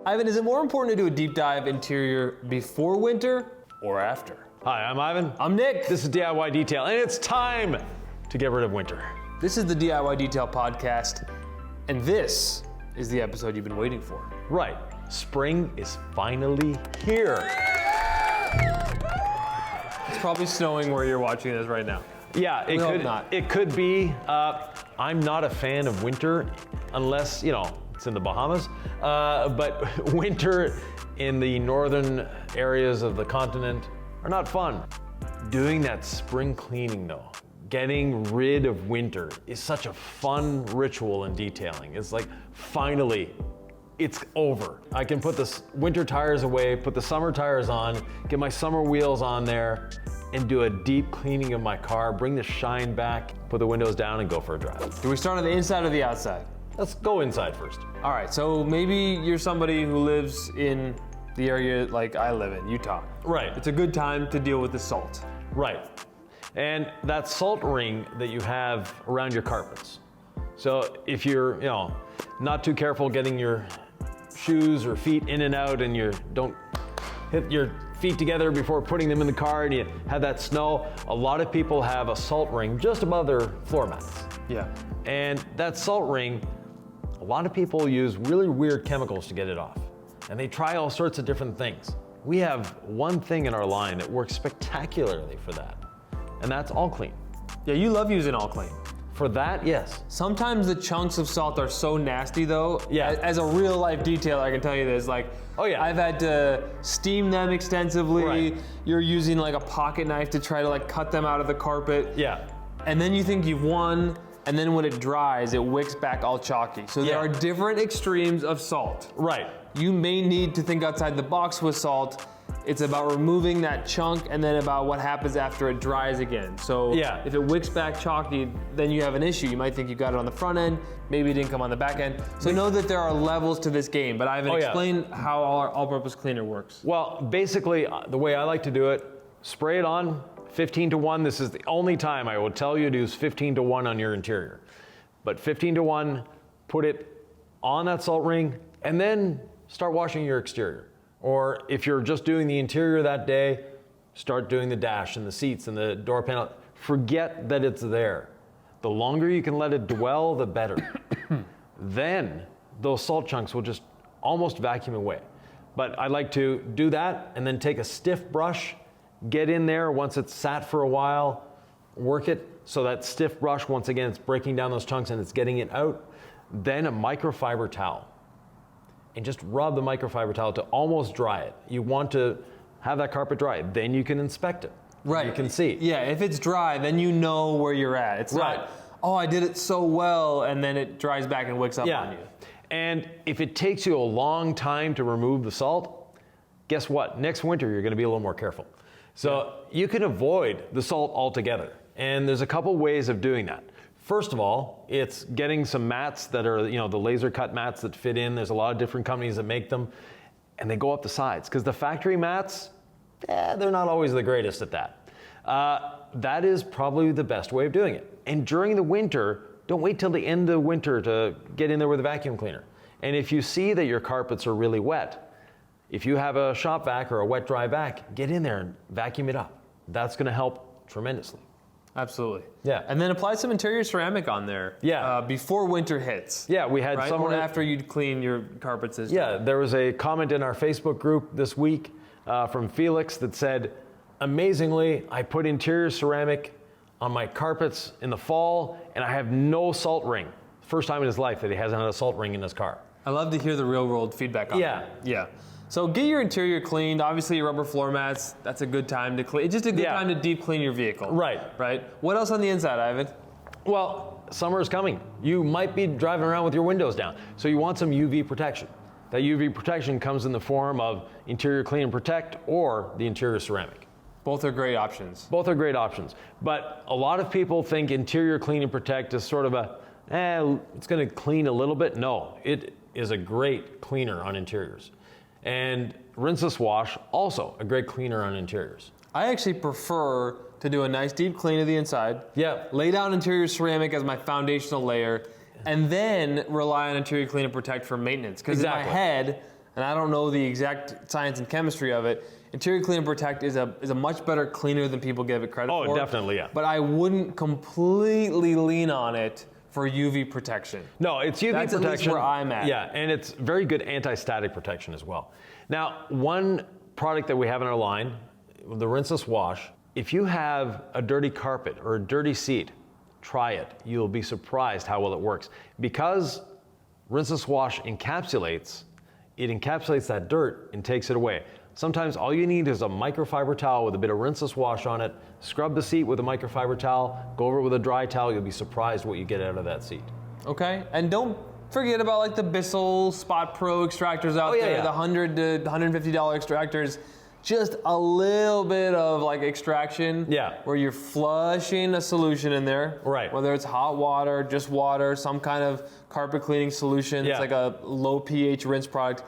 Ivan, is it more important to do a deep dive interior before winter or after? Hi, I'm Ivan. I'm Nick. This is DIY Detail, and it's time to get rid of winter. This is the DIY Detail podcast, and this is the episode you've been waiting for. Right. Spring is finally here. It's probably snowing where you're watching this right now. Yeah, We hope not. It could be. I'm not a fan of winter unless, it's in the Bahamas. But winter in the northern areas of the continent are not fun. Doing that spring cleaning though, getting rid of winter is such a fun ritual in detailing. It's like, finally, it's over. I can put the winter tires away, put the summer tires on, get my summer wheels on there, and do a deep cleaning of my car, bring the shine back, put the windows down, and go for a drive. Do we start on the inside or the outside? Let's go inside first. All right, so maybe you're somebody who lives in the area like I live in, Utah. Right. It's a good time to deal with the salt. Right. And that salt ring that you have around your carpets. So if you're, not too careful getting your shoes or feet in and out, and you don't hit your feet together before putting them in the car, and you have that snow, a lot of people have a salt ring just above their floor mats. Yeah. And that salt ring, a lot of people use really weird chemicals to get it off. And they try all sorts of different things. We have one thing in our line that works spectacularly for that, and that's All Clean. Yeah, you love using All Clean. For that, yes. Sometimes the chunks of salt are so nasty though. Yeah. As a real life detailer, I can tell you this, Oh, yeah. I've had to steam them extensively. Right. You're using like a pocket knife to try to cut them out of the carpet. Yeah. And then you think you've won, and then when it dries, it wicks back all chalky. So there are different extremes of salt. Right. You may need to think outside the box with salt. It's about removing that chunk and then about what happens after it dries again. So if it wicks back chalky, then you have an issue. You might think you got it on the front end, maybe it didn't come on the back end. So know that there are levels to this game, but I haven't explained how our all-purpose cleaner works. Well, basically, the way I like to do it, spray it on, 15-to-1. This is the only time I will tell you to use 15-to-1 on your interior. But 15-to-1, put it on that salt ring, and then start washing your exterior. Or if you're just doing the interior that day, start doing the dash and the seats and the door panel. Forget that it's there. The longer you can let it dwell, the better. Then those salt chunks will just almost vacuum away. But I like to do that and then take a stiff brush, get in there once it's sat for a while, work it so that stiff brush, once again, it's breaking down those chunks and it's getting it out. Then a microfiber towel. And just rub the microfiber towel to almost dry it. You want to have that carpet dry, then you can inspect it. Right. You can see. Yeah, if it's dry, then you know where you're at. It's not, I did it so well, and then it dries back and wicks up on you. And if it takes you a long time to remove the salt, guess what? Next winter, you're gonna be a little more careful. So you can avoid the salt altogether. And there's a couple ways of doing that. First of all, it's getting some mats that are, the laser cut mats that fit in. There's a lot of different companies that make them, and they go up the sides. Because the factory mats, they're not always the greatest at that. That is probably the best way of doing it. And during the winter, don't wait till the end of winter to get in there with a vacuum cleaner. And if you see that your carpets are really wet, if you have a shop vac or a wet dry vac, get in there and vacuum it up. That's gonna help tremendously. Absolutely. Yeah. And then apply some interior ceramic on there. Yeah. Before winter hits. Yeah, we had someone. Or after you clean your carpets. There was a comment in our Facebook group this week from Felix that said, amazingly, I put interior ceramic on my carpets in the fall and I have no salt ring. First time in his life that he hasn't had a salt ring in his car. I love to hear the real world feedback on that. Yeah. So get your interior cleaned. Obviously your rubber floor mats, that's a good time to clean. It's just a good time to deep clean your vehicle. Right. What else on the inside, Ivan? Well, summer is coming. You might be driving around with your windows down. So you want some UV protection. That UV protection comes in the form of interior clean and protect or the interior ceramic. Both are great options. Both are great options. But a lot of people think interior clean and protect is sort of it's gonna clean a little bit. No, it is a great cleaner on interiors. And rinseless wash, also a great cleaner on interiors. I actually prefer to do a nice deep clean of the inside. Yeah. Lay down interior ceramic as my foundational layer, and then rely on interior clean and protect for maintenance. Because in my head, and I don't know the exact science and chemistry of it, Interior Clean and Protect is a much better cleaner than people give it credit for. Oh, definitely, yeah. But I wouldn't completely lean on it for UV protection. No, it's UV That's protection. At least where I'm at. Yeah, and it's very good anti-static protection as well. Now, one product that we have in our line, the rinseless wash, if you have a dirty carpet or a dirty seat, try it. You'll be surprised how well it works. Because rinseless wash encapsulates that dirt and takes it away. Sometimes all you need is a microfiber towel with a bit of rinseless wash on it, scrub the seat with a microfiber towel, go over it with a dry towel, you'll be surprised what you get out of that seat. Okay, and don't forget about like the Bissell Spot Pro extractors out there, the $100 to $150 extractors. Just a little bit of like extraction where you're flushing a solution in there. Right. Whether it's hot water, just water, some kind of carpet cleaning solution. It's like a low pH rinse product.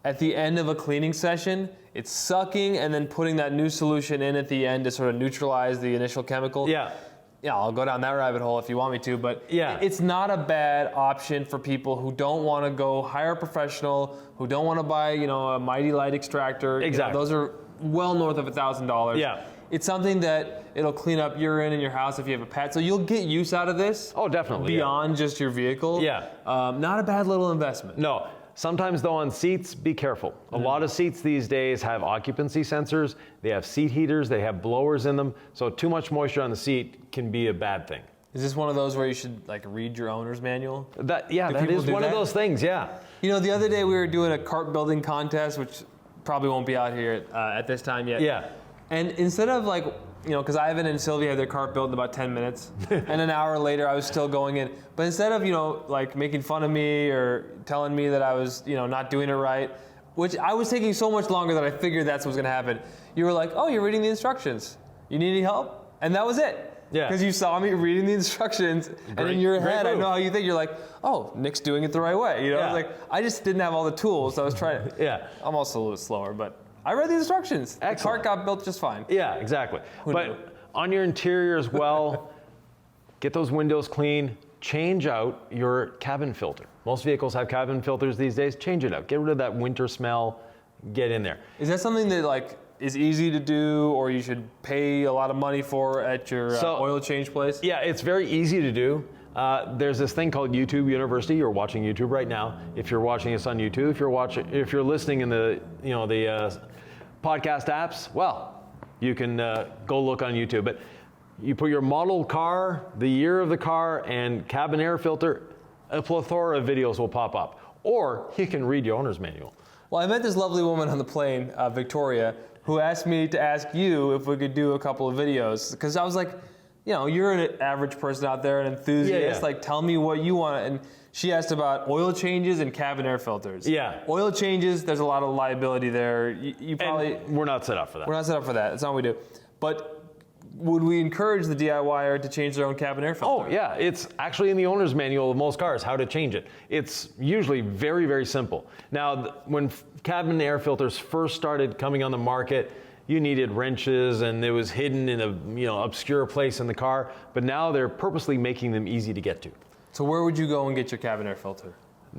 At the end of a cleaning session, it's sucking and then putting that new solution in at the end to sort of neutralize the initial chemical. Yeah, I'll go down that rabbit hole if you want me to, but it's not a bad option for people who don't want to go hire a professional, who don't want to buy, a Mighty Light extractor. Exactly. Those are well north of $1,000. Yeah. It's something that it'll clean up urine in your house if you have a pet. So you'll get use out of this. Oh, definitely. Beyond just your vehicle. Yeah. Not a bad little investment. No. Sometimes though on seats, be careful. A lot of seats these days have occupancy sensors, they have seat heaters, they have blowers in them, so too much moisture on the seat can be a bad thing. Is this one of those where you should like read your owner's manual? That is one of those things, yeah. The other day we were doing a cart building contest, which probably won't be out here at this time yet. Yeah. And instead of like, because Ivan and Sylvia had their cart built in about 10 minutes, and an hour later I was still going in. But instead of, like making fun of me or telling me that I was, not doing it right, which I was taking so much longer that I figured that's what was gonna happen. You were like, oh, you're reading the instructions. You need any help? And that was it. Yeah. Because you saw me reading the instructions, and in your head, I know how you think. You're like, oh, Nick's doing it the right way. I was like, I just didn't have all the tools, so I was trying. I'm also a little slower, but I read the instructions. Excellent. The cart got built just fine. Yeah, exactly. But on your interior as well, get those windows clean. Change out your cabin filter. Most vehicles have cabin filters these days. Change it out. Get rid of that winter smell. Get in there. Is that something that is easy to do, or you should pay a lot of money for at your oil change place? Yeah, it's very easy to do. There's this thing called YouTube University. You're watching YouTube right now. If you're watching us on YouTube, if you're listening in the podcast apps, well, you can go look on YouTube. But you put your model car, the year of the car, and cabin air filter, a plethora of videos will pop up. Or you can read your owner's manual. Well, I met this lovely woman on the plane, Victoria, who asked me to ask you if we could do a couple of videos. Because I was like, you're an average person out there, an enthusiast. Like, tell me what you want. And she asked about oil changes and cabin air filters. Yeah. Oil changes, there's a lot of liability there. You probably... And we're not set up for that. We're not set up for that. That's not what we do. But would we encourage the DIYer to change their own cabin air filter? Oh, yeah. It's actually in the owner's manual of most cars, how to change it. It's usually very, very simple. Now, when cabin air filters first started coming on the market, you needed wrenches and it was hidden in a obscure place in the car, but now they're purposely making them easy to get to. So where would you go and get your cabin air filter?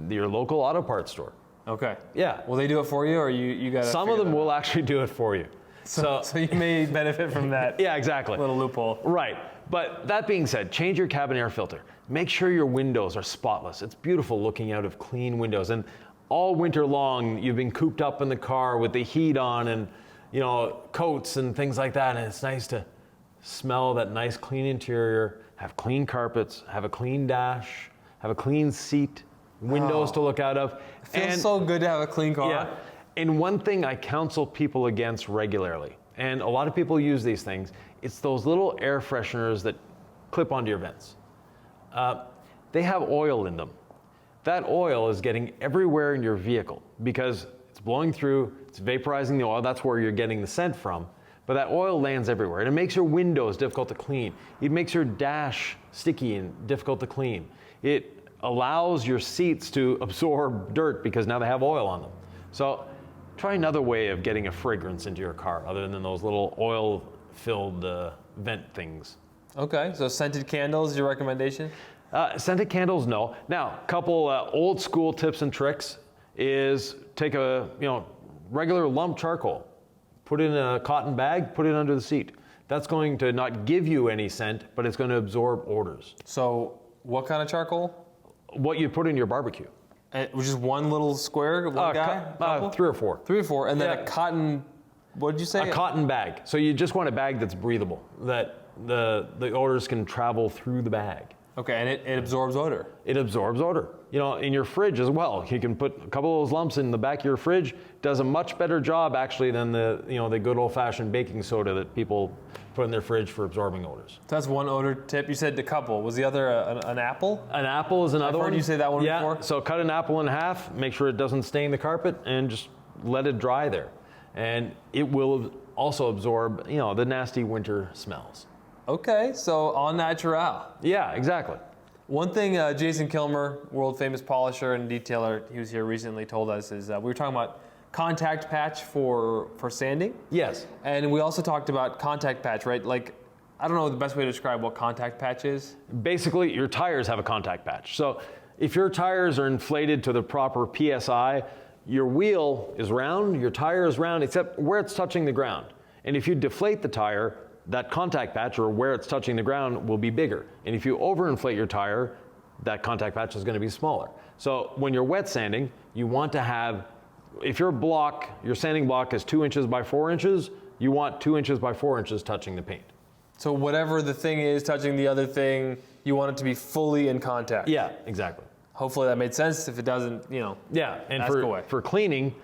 Your local auto parts store. Okay. Yeah. Will they do it for you, or you got to? Some of them will actually do it for you. So you may benefit from that. Yeah, exactly. Little loophole. Right. But that being said, change your cabin air filter. Make sure your windows are spotless. It's beautiful looking out of clean windows. And all winter long, you've been cooped up in the car with the heat on and coats and things like that. And it's nice to smell that nice clean interior, have clean carpets, have a clean dash, have a clean seat, windows to look out of. It feels so good to have a clean car. Yeah. And one thing I counsel people against regularly, and a lot of people use these things, it's those little air fresheners that clip onto your vents. They have oil in them. That oil is getting everywhere in your vehicle because it's blowing through, it's vaporizing the oil, that's where you're getting the scent from. But that oil lands everywhere, and it makes your windows difficult to clean. It makes your dash sticky and difficult to clean. It allows your seats to absorb dirt because now they have oil on them. So try another way of getting a fragrance into your car other than those little oil-filled vent things. Okay, so scented candles is your recommendation? Scented candles, no. Now, a couple old school tips and tricks. is take a regular lump charcoal, put it in a cotton bag, put it under the seat. That's going to not give you any scent, but it's going to absorb odors. So what kind of charcoal? What you put in your barbecue. Which is one little square, one guy? 3 or 4. 3 or 4, and then a cotton, what did you say? A cotton bag. So you just want a bag that's breathable, that the odors can travel through the bag. Okay, and it absorbs odor. It absorbs odor. In your fridge as well. You can put a couple of those lumps in the back of your fridge. Does a much better job actually than the good old-fashioned baking soda that people put in their fridge for absorbing odors. So that's one odor tip. You said a couple. Was the other an apple? An apple is another one. I've heard you say that one before. Yeah, so cut an apple in half, make sure it doesn't stain the carpet, and just let it dry there. And it will also absorb, the nasty winter smells. Okay, so au naturel. Yeah, exactly. One thing Jason Kilmer, world famous polisher and detailer, he was here recently, told us is we were talking about contact patch for sanding. Yes. And we also talked about contact patch, right? Like, I don't know the best way to describe what contact patch is. Basically, your tires have a contact patch. So if your tires are inflated to the proper PSI, your wheel is round, your tire is round, except where it's touching the ground. And if you deflate the tire, that contact patch, or where it's touching the ground, will be bigger. And if you overinflate your tire, that contact patch is going to be smaller. So when you're wet sanding, you want to have, if your sanding block is 2 inches by 4 inches, you want 2 inches by 4 inches touching the paint. So whatever the thing is touching the other thing, you want it to be fully in contact. Yeah, exactly. Hopefully that made sense. If it doesn't, Yeah, and ask away. For cleaning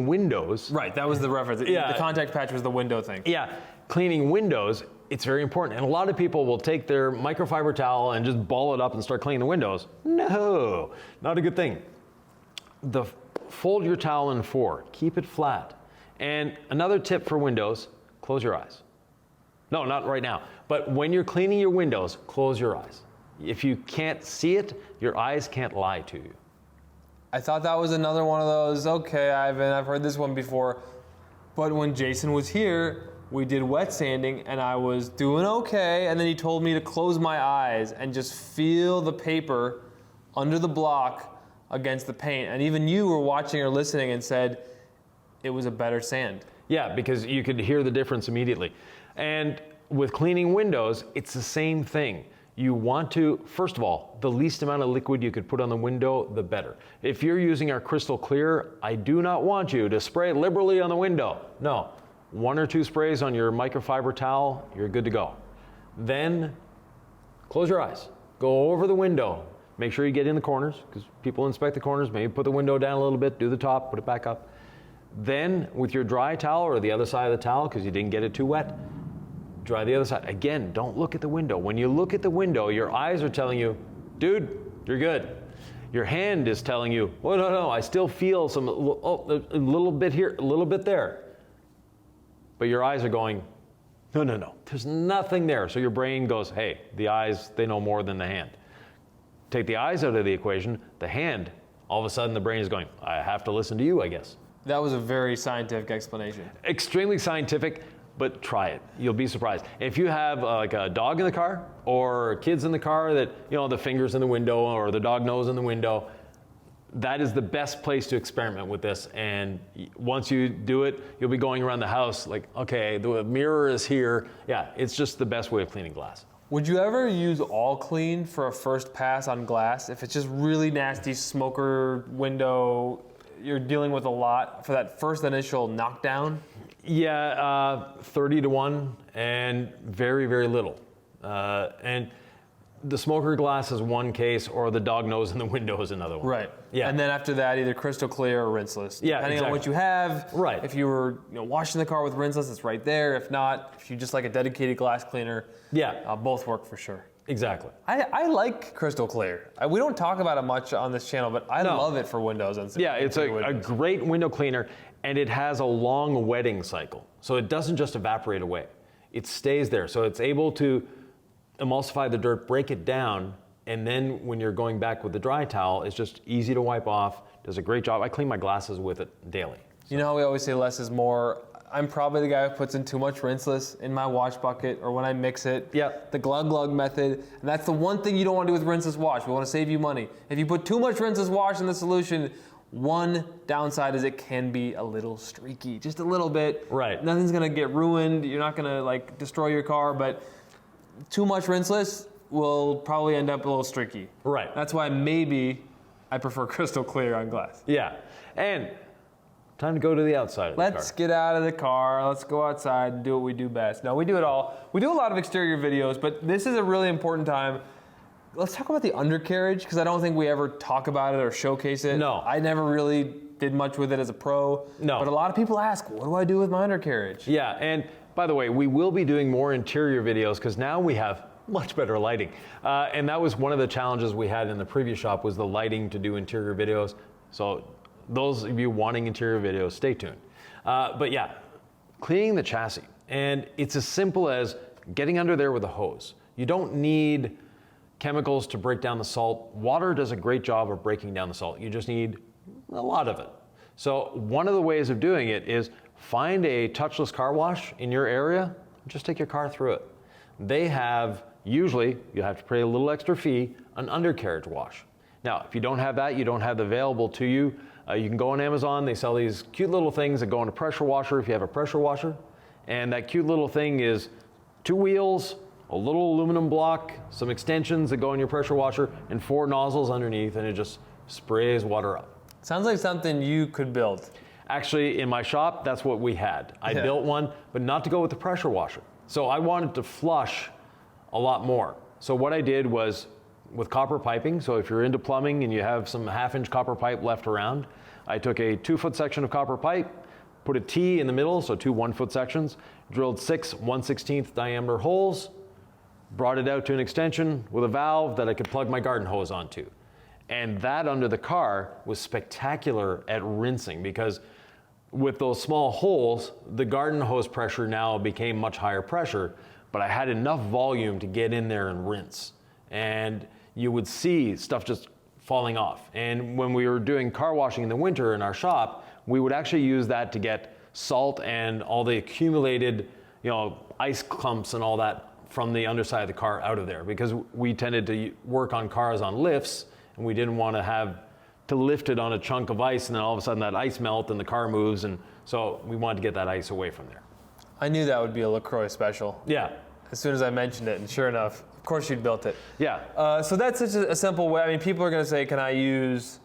windows. Right, that was the reference. Yeah. The contact patch was the window thing. Yeah. Cleaning windows, it's very important. And a lot of people will take their microfiber towel and just ball it up and start cleaning the windows. No, not a good thing. Fold your towel in 4, keep it flat. And another tip for windows, close your eyes. No, not right now. But when you're cleaning your windows, close your eyes. If you can't see it, your eyes can't lie to you. I thought that was another one of those, okay, Ivan, I've heard this one before. But when Jason was here, we did wet sanding and I was doing okay, and then he told me to close my eyes and just feel the paper under the block against the paint. And even you were watching or listening and said it was a better sand. Yeah, because you could hear the difference immediately. And with cleaning windows, it's the same thing. You want to, first of all, the least amount of liquid you could put on the window, the better. If you're using our Crystal Clear, I do not want you to spray liberally on the window. No. 1 or 2 sprays on your microfiber towel, you're good to go. Then close your eyes. Go over the window. Make sure you get in the corners, because people inspect the corners. Maybe put the window down a little bit, do the top, put it back up. Then with your dry towel or the other side of the towel, because you didn't get it too wet, dry the other side. Again, don't look at the window. When you look at the window, your eyes are telling you, dude, you're good. Your hand is telling you, oh, no, I still feel a little bit here, a little bit there. But your eyes are going, no, there's nothing there. So your brain goes, hey, the eyes, they know more than the hand. Take the eyes out of the equation, the hand, all of a sudden the brain is going, I have to listen to you, I guess. That was a very scientific explanation. Extremely scientific, but try it. You'll be surprised. If you have like a dog in the car or kids in the car that, the finger's in the window or the dog nose in the window, that is the best place to experiment with this. And once you do it, you'll be going around the house like, okay, the mirror is here. Yeah, it's just the best way of cleaning glass. Would you ever use all clean for a first pass on glass? If it's just really nasty smoker window, you're dealing with a lot for that first initial knockdown? Yeah, 30 to 1 and very, very little. And the smoker glass is one case, or the dog nose in the window is another one. Right. Yeah. And then after that, either crystal clear or rinseless. Yeah, depending on what you have. Right. If you were washing the car with rinseless, it's right there. If not, if you just like a dedicated glass cleaner, yeah, both work for sure. Exactly. I like crystal clear. We don't talk about it much on this channel, but I love it for windows. Yeah, it's a great window cleaner, and it has a long wetting cycle. So it doesn't just evaporate away. It stays there. So it's able to emulsify the dirt, break it down, and then when you're going back with the dry towel, it's just easy to wipe off. Does a great job. I clean my glasses with it daily. You know how we always say less is more? I'm probably the guy who puts in too much rinseless in my wash bucket or when I mix it. Yeah. The glug method. And that's the one thing you don't want to do with rinseless wash. We want to save you money. If you put too much rinseless wash in the solution, One downside is it can be a little streaky, just a little bit. Right. Nothing's gonna get ruined. You're not gonna like destroy your car, but too much rinseless will probably end up a little streaky. Right. That's why maybe I prefer crystal clear on glass. Yeah. And time to go to the outside of the car. Let's get out of the car. Let's go outside and do what we do best. No, we do it all. We do a lot of exterior videos, but this is a really important time. Let's talk about the undercarriage, because I don't think we ever talk about it or showcase it. No. I never really did much with it as a pro. No. But a lot of people ask, what do I do with my undercarriage? Yeah, and by the way, we will be doing more interior videos because now we have much better lighting. And that was one of the challenges we had in the previous shop, was the lighting to do interior videos. So those of you wanting interior videos, stay tuned. But yeah, cleaning the chassis. And it's as simple as getting under there with a hose. You don't need chemicals to break down the salt. Water does a great job of breaking down the salt. You just need a lot of it. So one of the ways of doing it is find a touchless car wash in your area, and just take your car through it. They have, usually, you have to pay a little extra fee, an undercarriage wash. Now, if you don't have that, you don't have it available to you, you can go on Amazon. They sell these cute little things that go in a pressure washer if you have a pressure washer. And that cute little thing is 2 wheels, a little aluminum block, some extensions that go in your pressure washer, and 4 nozzles underneath, and it just sprays water up. Sounds like something you could build. Actually, in my shop, that's what we had. I built one, but not to go with the pressure washer. So I wanted to flush a lot more. So what I did was, with copper piping, so if you're into plumbing and you have some 1/2-inch copper pipe left around, I took a 2-foot section of copper pipe, put a T in the middle, so 2 1-foot sections, drilled 6 1/16 diameter holes, brought it out to an extension with a valve that I could plug my garden hose onto. And that under the car was spectacular at rinsing, because with those small holes, the garden hose pressure now became much higher pressure, but I had enough volume to get in there and rinse. And you would see stuff just falling off. And when we were doing car washing in the winter in our shop, we would actually use that to get salt and all the accumulated, ice clumps and all that from the underside of the car out of there, because we tended to work on cars on lifts, and we didn't want to have to lift it on a chunk of ice and then all of a sudden that ice melt and the car moves, and so we wanted to get that ice away from there. I knew that would be a LaCroix special. Yeah. As soon as I mentioned it, and sure enough, of course you'd built it. Yeah. So that's such a simple way. I mean, people are going to say, can I use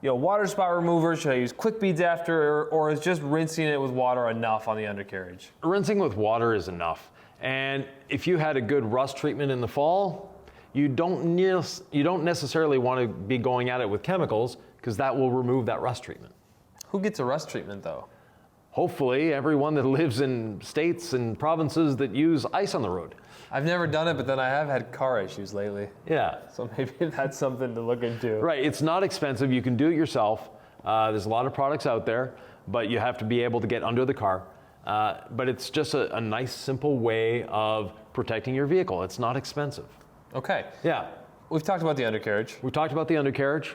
water spot remover? Should I use quick beads after, or is just rinsing it with water enough on the undercarriage? Rinsing with water is enough. And if you had a good rust treatment in the fall, you don't necessarily want to be going at it with chemicals, because that will remove that rust treatment. Who gets a rust treatment though? Hopefully everyone that lives in states and provinces that use ice on the road. I've never done it, but then I have had car issues lately. Yeah. So maybe that's something to look into. Right, it's not expensive. You can do it yourself. There's a lot of products out there, but you have to be able to get under the car. But it's just a nice, simple way of protecting your vehicle. It's not expensive. Okay. Yeah. We've talked about the undercarriage. We talked about the undercarriage.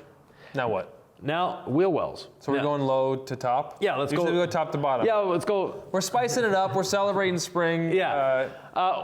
Now what? Now, wheel wells. So we're going low to top? Yeah, let's go. Usually we go top to bottom. Yeah, let's go. We're spicing it up. We're celebrating spring. Yeah.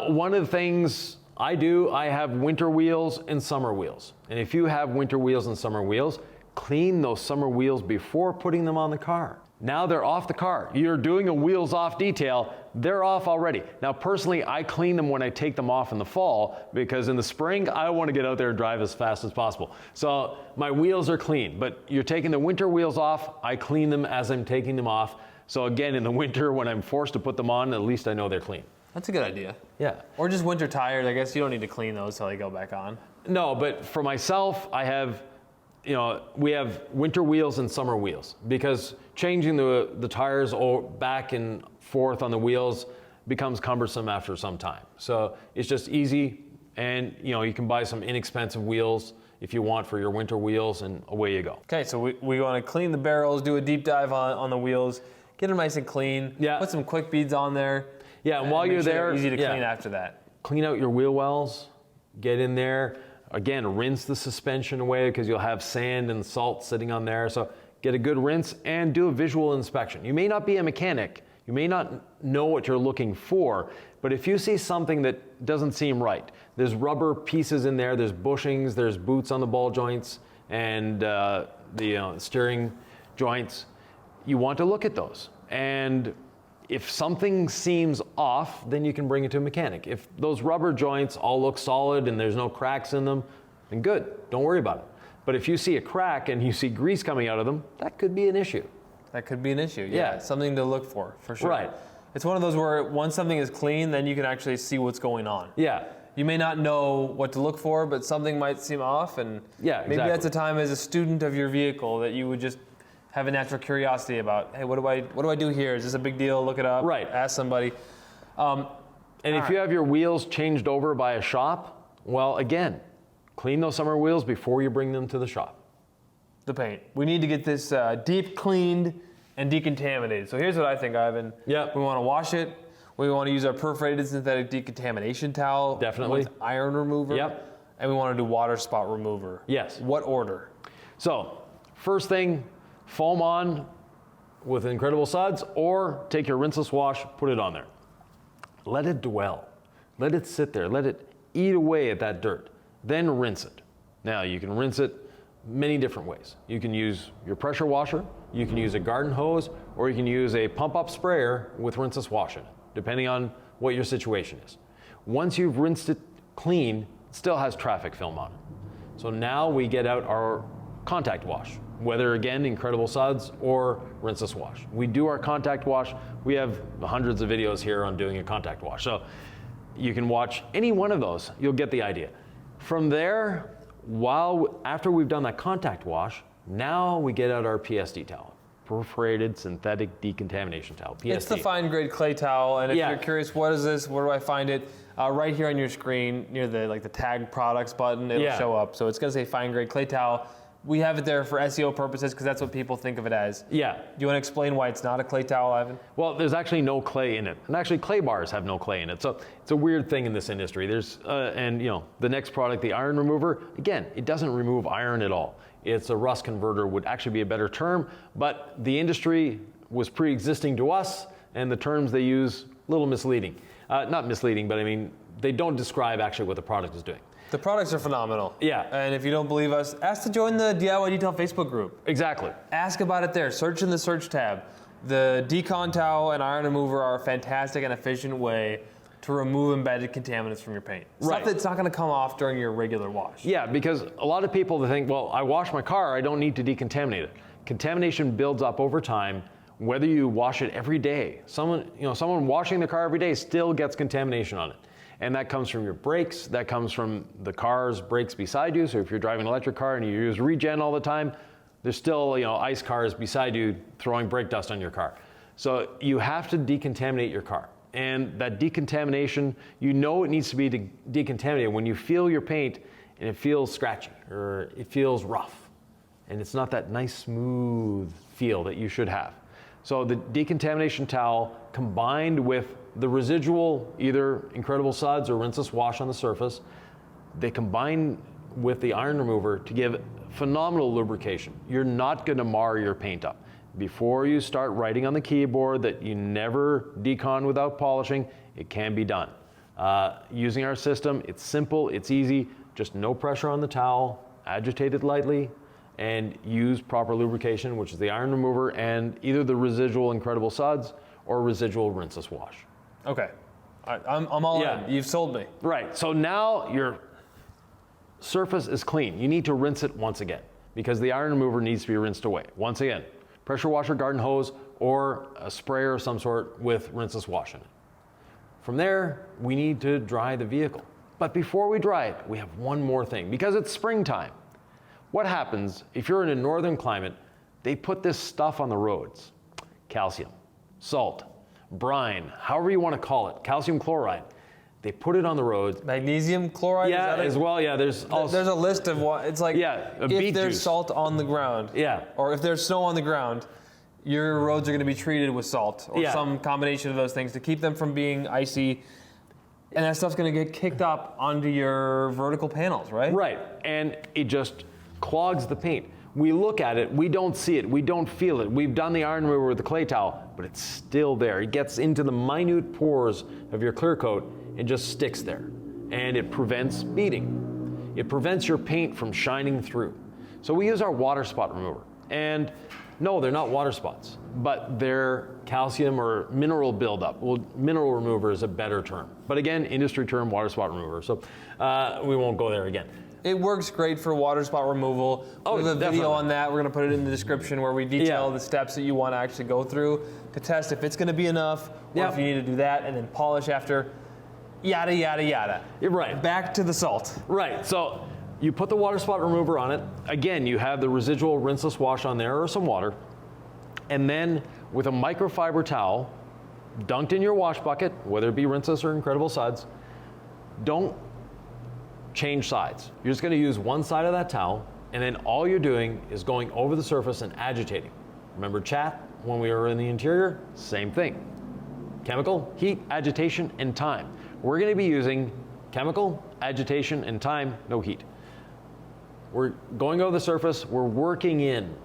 One of the things I do, I have winter wheels and summer wheels. And if you have winter wheels and summer wheels, clean those summer wheels before putting them on the car. Now they're off the car. You're doing a wheels off detail, they're off already. Now personally, I clean them when I take them off in the fall, because in the spring, I want to get out there and drive as fast as possible. So my wheels are clean, but you're taking the winter wheels off, I clean them as I'm taking them off. So again, in the winter, when I'm forced to put them on, at least I know they're clean. That's a good idea. Yeah. Or just winter tires. I guess you don't need to clean those till they go back on. No, but for myself, I have, we have winter wheels and summer wheels, because changing the tires back and forth on the wheels becomes cumbersome after some time. So it's just easy, and you can buy some inexpensive wheels if you want for your winter wheels, and away you go. Okay, so we want to clean the barrels, do a deep dive on the wheels, get them nice and clean. Yeah. Put some quick beads on there. Yeah, and while you're there, easy to clean after that. Clean out your wheel wells, get in there. Again, rinse the suspension away, because you'll have sand and salt sitting on there. So get a good rinse and do a visual inspection. You may not be a mechanic, you may not know what you're looking for, but if you see something that doesn't seem right, there's rubber pieces in there, there's bushings, there's boots on the ball joints, and the steering joints, you want to look at those. And if something seems off, then you can bring it to a mechanic. If those rubber joints all look solid and there's no cracks in them, then good, don't worry about it. But if you see a crack and you see grease coming out of them, that could be an issue. That could be an issue, yeah. Something to look for sure. Right. It's one of those where once something is clean, then you can actually see what's going on. Yeah. You may not know what to look for, but something might seem off, and maybe that's a time as a student of your vehicle that you would just have a natural curiosity about, hey, what do I do here? Is this a big deal? Look it up. Right. Ask somebody. And if you have your wheels changed over by a shop, well, again, clean those summer wheels before you bring them to the shop. The paint. We need to get this deep cleaned and decontaminated. So here's what I think, Ivan. Yep. We want to wash it. We want to use our perforated synthetic decontamination towel. Definitely. With iron remover. Yep. And we want to do water spot remover. Yes. What order? So, first thing, foam on with Incredible Suds, or take your rinseless wash, put it on there. Let it dwell. Let it sit there. Let it eat away at that dirt. Then rinse it. Now, you can rinse it many different ways. You can use your pressure washer, you can use a garden hose, or you can use a pump-up sprayer with rinseless wash in it, depending on what your situation is. Once you've rinsed it clean, it still has traffic film on it. So now we get out our contact wash, whether again Incredible Suds or rinseless wash. We do our contact wash. We have hundreds of videos here on doing a contact wash. So you can watch any one of those, you'll get the idea. From there, after we've done that contact wash, now we get out our PSD towel, perforated synthetic decontamination towel, PSD. It's the fine grade clay towel, and if you're curious, what is this, where do I find it? Right here on your screen, near the tag products button, it'll show up. So it's gonna say fine grade clay towel. We have it there for SEO purposes because that's what people think of it as. Yeah. Do you want to explain why it's not a clay towel, Ivan? Well, there's actually no clay in it. And actually clay bars have no clay in it. So it's a weird thing in this industry. There's, and you know, the next product, the iron remover, again, it doesn't remove iron at all. It's a rust converter would actually be a better term, but the industry was pre-existing to us and the terms they use, a little misleading. Not misleading, but I mean, they don't describe actually what the product is doing. The products are phenomenal. Yeah. And if you don't believe us, ask to join the DIY Detail Facebook group. Exactly. Ask about it there. Search in the search tab. The Decon towel and iron remover are a fantastic and efficient way to remove embedded contaminants from your paint. Stuff that's not going to come off during your regular wash. Yeah, because a lot of people think, well, I wash my car, I don't need to decontaminate it. Contamination builds up over time, whether you wash it every day. Someone washing the car every day still gets contamination on it. And that comes from your brakes, that comes from the car's brakes beside you. So if you're driving an electric car and you use regen all the time, there's still ice cars beside you throwing brake dust on your car. So you have to decontaminate your car. And that decontamination, it needs to be decontaminated when you feel your paint and it feels scratchy or it feels rough. And it's not that nice smooth feel that you should have. So the decontamination towel combined with the residual, either Incredible Suds or rinseless wash on the surface, they combine with the iron remover to give phenomenal lubrication. You're not going to mar your paint up. Before you start writing on the keyboard that you never decon without polishing, it can be done. Using our system, it's simple, it's easy, just no pressure on the towel, agitate it lightly, and use proper lubrication, which is the iron remover and either the residual Incredible Suds or residual rinseless wash. Okay, I'm all in. You've sold me. Right, so now your surface is clean. You need to rinse it once again because the iron remover needs to be rinsed away. Once again, pressure washer, garden hose, or a sprayer of some sort with rinseless wash in it. From there, we need to dry the vehicle. But before we dry it, we have one more thing because it's springtime. What happens if you're in a northern climate, they put this stuff on the roads, calcium, salt, brine, however you want to call it, calcium chloride. They put it on the roads. Magnesium chloride? Yeah, as well, yeah. There's a list of what, it's like if there's salt on the ground, or if there's snow on the ground, your roads are going to be treated with salt or some combination of those things to keep them from being icy. And that stuff's going to get kicked up onto your vertical panels, right? Right, and it just clogs the paint. We look at it, we don't see it, we don't feel it. We've done the iron remover with the clay towel, but it's still there. It gets into the minute pores of your clear coat and just sticks there. And it prevents beading. It prevents your paint from shining through. So we use our water spot remover. And No, they're not water spots, but they're calcium or mineral buildup. Well, mineral remover is a better term. But again, industry term, water spot remover. So we won't go there again. It works great for water spot removal. We have a video on that. We're going to put it in the description where we detail the steps that you want to actually go through to test if it's going to be enough, or if you need to do that and then polish after, yada, yada, yada. Right. Back to the salt. Right. So you put the water spot remover on it. Again, you have the residual rinseless wash on there or some water. And then with a microfiber towel, dunked in your wash bucket, whether it be rinseless or Incredible Suds, don't change sides. You're just going to use one side of that towel, and then all you're doing is going over the surface and agitating. Remember chat when we were in the interior? Same thing. Chemical, heat, agitation, and time. We're going to be using chemical, agitation, and time, no heat. We're going over the surface, we're working in,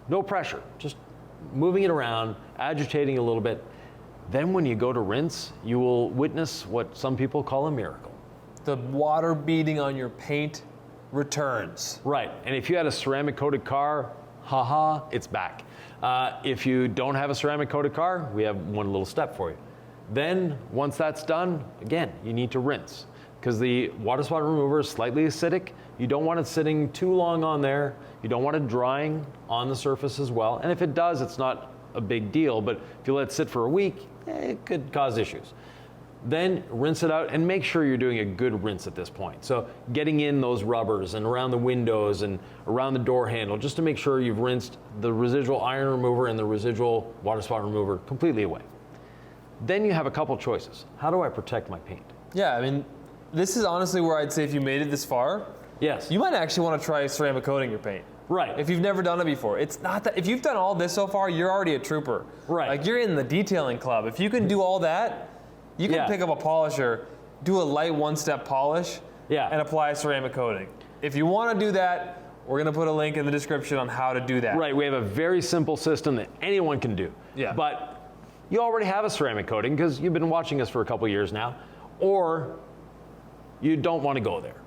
no pressure, just moving it around, agitating a little bit. Then when you go to rinse, you will witness what some people call a miracle. The water beading on your paint returns. Right, and if you had a ceramic coated car, haha, it's back. If you don't have a ceramic coated car, we have one little step for you. Then, once that's done, again, you need to rinse. Because the water spot remover is slightly acidic. You don't want it sitting too long on there. You don't want it drying on the surface as well. And if it does, it's not a big deal, but if you let it sit for a week, it could cause issues. Then rinse it out and make sure you're doing a good rinse at this point. So getting in those rubbers and around the windows and around the door handle, just to make sure you've rinsed the residual iron remover and the residual water spot remover completely away. Then you have a couple choices. How do I protect my paint? Yeah, I mean, this is honestly where I'd say if you made it this far, yes, you might actually want to try ceramic coating your paint. Right. If you've never done it before. It's not that, if you've done all this so far, you're already a trooper. Right. Like you're in the detailing club. If you can do all that, you can pick up a polisher, do a light one-step polish, and apply ceramic coating. If you want to do that, we're going to put a link in the description on how to do that. Right, we have a very simple system that anyone can do. Yeah. But you already have a ceramic coating because you've been watching us for a couple years now, or you don't want to go there.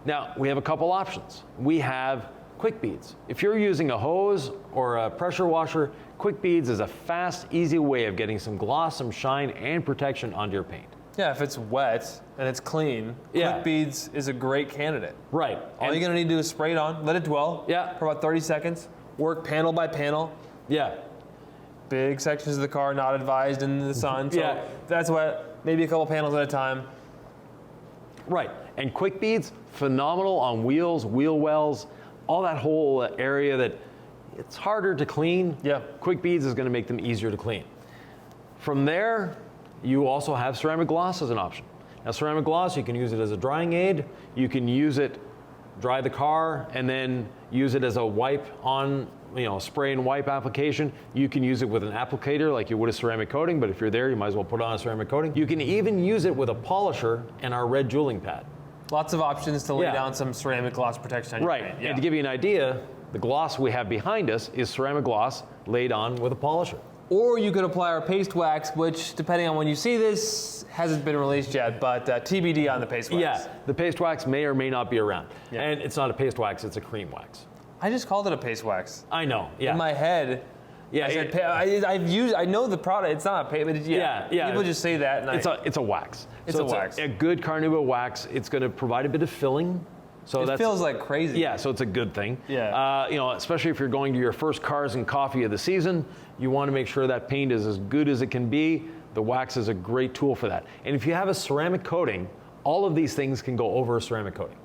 Now, we have a couple options. We have quick beads. If you're using a hose or a pressure washer, quick beads is a fast, easy way of getting some gloss, some shine, and protection onto your paint. Yeah, if it's wet and it's clean, quick beads is a great candidate. Right. All you're gonna need to do is spray it on, let it dwell for about 30 seconds, work panel by panel. Yeah. Big sections of the car not advised in the sun, so that's wet, maybe a couple panels at a time. Right, and quick beads, phenomenal on wheels, wheel wells, all that whole area that it's harder to clean. Yeah. Quick beads is going to make them easier to clean. From there, you also have ceramic gloss as an option. Now, ceramic gloss, you can use it as a drying aid. You can use it, dry the car, and then use it as a wipe on, spray and wipe application. You can use it with an applicator like you would a ceramic coating, but if you're there, you might as well put on a ceramic coating. You can even use it with a polisher and our red jeweling pad. Lots of options to lay down some ceramic gloss protection on your paint. And to give you an idea, the gloss we have behind us is ceramic gloss laid on with a polisher. Or you could apply our paste wax, which, depending on when you see this, hasn't been released yet, but TBD on the paste wax. Yeah, the paste wax may or may not be around. Yeah. And it's not a paste wax, it's a cream wax. I just called it a paste wax. I know, yeah. In my head, I know the product, it's not a paste, but people just say that. And it's a wax. It's a wax. A good carnauba wax, it's going to provide a bit of filling. So it feels like crazy. Yeah, so it's a good thing. Yeah. Especially if you're going to your first cars and coffee of the season, you want to make sure that paint is as good as it can be. The wax is a great tool for that. And if you have a ceramic coating, all of these things can go over a ceramic coating.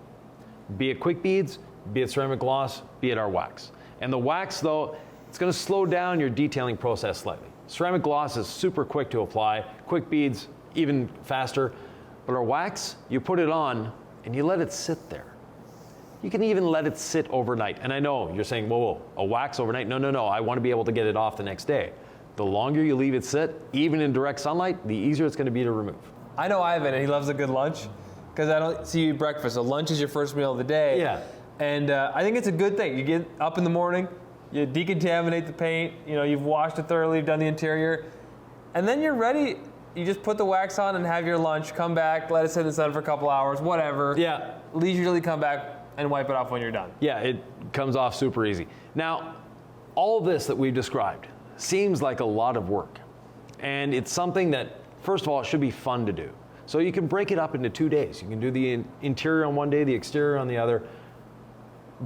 Be it quick beads, be it ceramic gloss, be it our wax. And the wax, though, it's going to slow down your detailing process slightly. Ceramic gloss is super quick to apply. Quick beads, even faster. But our wax, you put it on and you let it sit there. You can even let it sit overnight. And I know you're saying, whoa, a wax overnight? No, I want to be able to get it off the next day. The longer you leave it sit, even in direct sunlight, the easier it's going to be to remove. I know Ivan, and he loves a good lunch, because I don't see you eat breakfast. So lunch is your first meal of the day. Yeah. And I think it's a good thing. You get up in the morning, you decontaminate the paint, you've washed it thoroughly, you've done the interior, and then you're ready. You just put the wax on and have your lunch, come back, let it sit in the sun for a couple hours, whatever. Yeah. Leisurely come back and wipe it off when you're done. Yeah, it comes off super easy. Now, all this that we've described seems like a lot of work. And it's something that, first of all, it should be fun to do. So you can break it up into 2 days. You can do the interior on one day, the exterior on the other.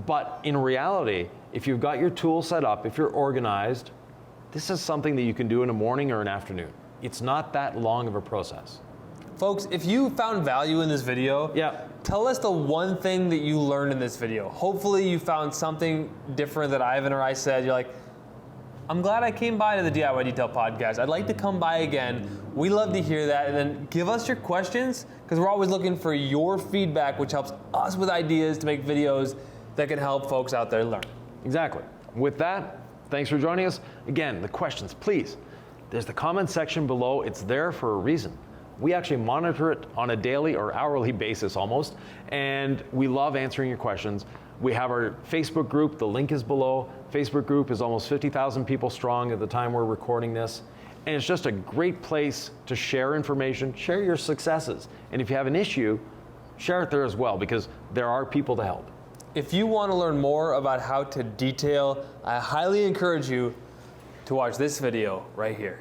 But in reality, if you've got your tool set up, if you're organized, this is something that you can do in a morning or an afternoon. It's not that long of a process. Folks, if you found value in this video, tell us the one thing that you learned in this video. Hopefully you found something different that Ivan or I said. You're like, I'm glad I came by to the DIY Detail podcast. I'd like to come by again. We love to hear that. And then give us your questions, because we're always looking for your feedback, which helps us with ideas to make videos that can help folks out there learn. Exactly. With that, thanks for joining us. Again, the questions, please. There's the comment section below. It's there for a reason. We actually monitor it on a daily or hourly basis almost, and we love answering your questions. We have our Facebook group, the link is below. Facebook group is almost 50,000 people strong at the time we're recording this. And it's just a great place to share information, share your successes. And if you have an issue, share it there as well, because there are people to help. If you want to learn more about how to detail, I highly encourage you to watch this video right here.